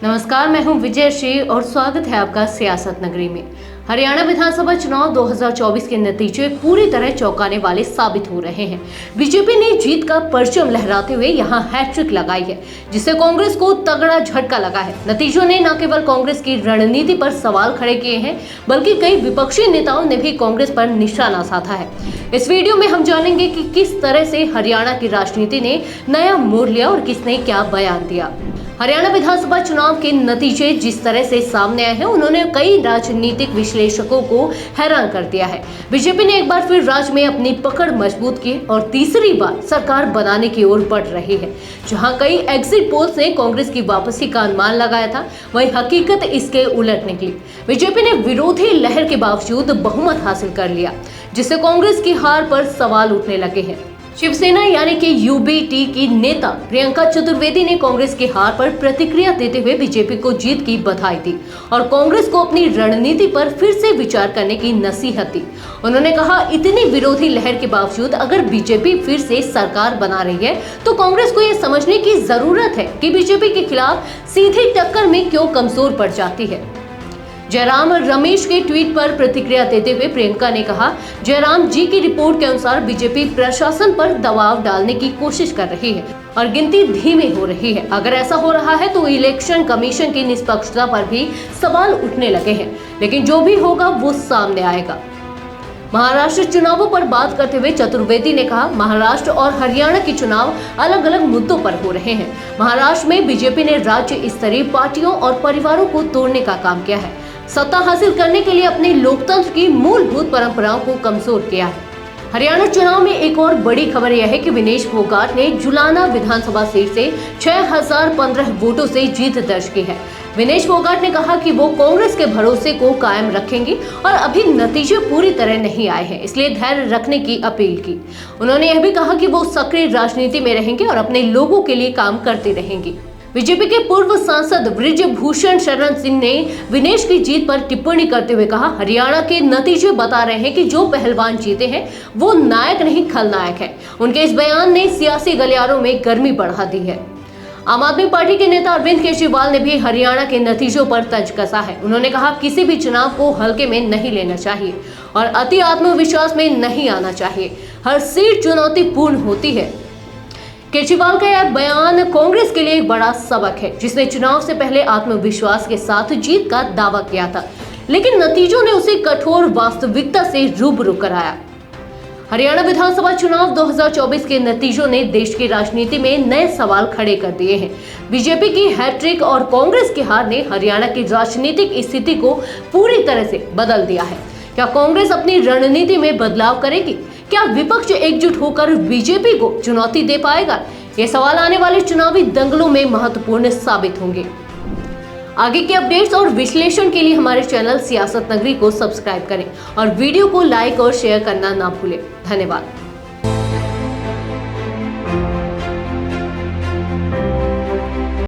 नमस्कार, मैं हूं विजय श्री और स्वागत है आपका सियासत नगरी में। हरियाणा विधानसभा चुनाव 2024 के नतीजे पूरी तरह चौंकाने वाले साबित हो रहे हैं। बीजेपी ने जीत का परचम लहराते हुए यहां हैट्रिक लगाई है, जिससे कांग्रेस को तगड़ा झटका लगा है। नतीजों ने न केवल कांग्रेस की रणनीति पर सवाल खड़े किए हैं, बल्कि कई विपक्षी नेताओं ने भी कांग्रेस पर निशाना साधा है। इस वीडियो में हम जानेंगे कि किस तरह से हरियाणा की राजनीति ने नया मोड़ लिया और किसने क्या बयान दिया। हरियाणा विधानसभा चुनाव के नतीजे जिस तरह से सामने आए हैं, उन्होंने कई राजनीतिक विश्लेषकों को हैरान कर दिया है। बीजेपी ने एक बार फिर राज्य में अपनी पकड़ मजबूत की और तीसरी बार सरकार बनाने की ओर बढ़ रही है। जहां कई एग्जिट पोल्स ने कांग्रेस की वापसी का अनुमान लगाया था, वहीं हकीकत इसके उलट निकली। बीजेपी ने विरोधी लहर के बावजूद बहुमत हासिल कर लिया, जिससे कांग्रेस की हार पर सवाल उठने लगे हैं। शिवसेना यानी कि यूबीटी की नेता प्रियंका चतुर्वेदी ने कांग्रेस की हार पर प्रतिक्रिया देते हुए बीजेपी को जीत की बधाई दी और कांग्रेस को अपनी रणनीति पर फिर से विचार करने की नसीहत दी। उन्होंने कहा, इतनी विरोधी लहर के बावजूद अगर बीजेपी फिर से सरकार बना रही है तो कांग्रेस को यह समझने की जरूरत है कि बीजेपी के खिलाफ सीधी टक्कर में क्यों कमजोर पड़ जाती है। जयराम रमेश के ट्वीट पर प्रतिक्रिया देते हुए प्रियंका ने कहा, जयराम जी की रिपोर्ट के अनुसार बीजेपी प्रशासन पर दबाव डालने की कोशिश कर रही है और गिनती धीमी हो रही है। अगर ऐसा हो रहा है तो इलेक्शन कमीशन की निष्पक्षता पर भी सवाल उठने लगे हैं, लेकिन जो भी होगा वो सामने आएगा। महाराष्ट्र चुनावों पर बात करते हुए चतुर्वेदी ने कहा, महाराष्ट्र और हरियाणा के चुनाव अलग अलग मुद्दों पर हो रहे हैं। महाराष्ट्र में बीजेपी ने राज्य स्तरीय पार्टियों और परिवारों को तोड़ने का काम किया है, सत्ता हासिल करने के लिए अपने लोकतंत्र की मूलभूत परंपराओं को कमजोर किया है। हरियाणा चुनाव में एक और बड़ी खबर यह है कि विनेश फोगाट ने जुलाना विधानसभा सीट से 6015 वोटों से जीत दर्ज की है। विनेश फोगाट ने कहा कि वो कांग्रेस के भरोसे को कायम रखेंगे और अभी नतीजे पूरी तरह नहीं आए हैं, इसलिए धैर्य रखने की अपील की। उन्होंने यह भी कहा कि वो सक्रिय राजनीति में रहेंगे और अपने लोगों के लिए काम करते रहेंगे। बीजेपी के पूर्व सांसद बृजभूषण शरण सिंह ने विनेश की जीत पर टिप्पणी करते हुए कहा, हरियाणा के नतीजे बता रहे हैं कि जो पहलवान जीते हैं वो नायक नहीं खलनायक है। उनके इस बयान ने सियासी गलियारों में गर्मी बढ़ा दी है। आम आदमी पार्टी के नेता अरविंद केजरीवाल ने भी हरियाणा के नतीजों पर तंज कसा है। उन्होंने कहा, किसी भी चुनाव को हल्के में नहीं लेना चाहिए और अति आत्मविश्वास में नहीं आना चाहिए। हर सीट चुनौतीपूर्ण होती है। केजरीवाल का यह बयान कांग्रेस के लिए एक बड़ा सबक है, जिसने चुनाव से पहले आत्मविश्वास के साथ जीत का दावा किया था, लेकिन नतीजों ने उसे कठोर वास्तविकता से रूबरू कराया। हरियाणा विधानसभा चुनाव 2024 के नतीजों ने देश की राजनीति में नए सवाल खड़े कर दिए हैं। बीजेपी की हैट्रिक और कांग्रेस की हार ने हरियाणा की राजनीतिक स्थिति को पूरी तरह से बदल दिया है। क्या कांग्रेस अपनी रणनीति में बदलाव करेगी? क्या विपक्ष एकजुट होकर बीजेपी को चुनौती दे पाएगा? ये सवाल आने वाले चुनावी दंगलों में महत्वपूर्ण साबित होंगे। आगे के अपडेट्स और विश्लेषण के लिए हमारे चैनल सियासत नगरी को सब्सक्राइब करें और वीडियो को लाइक और शेयर करना ना भूलें। धन्यवाद।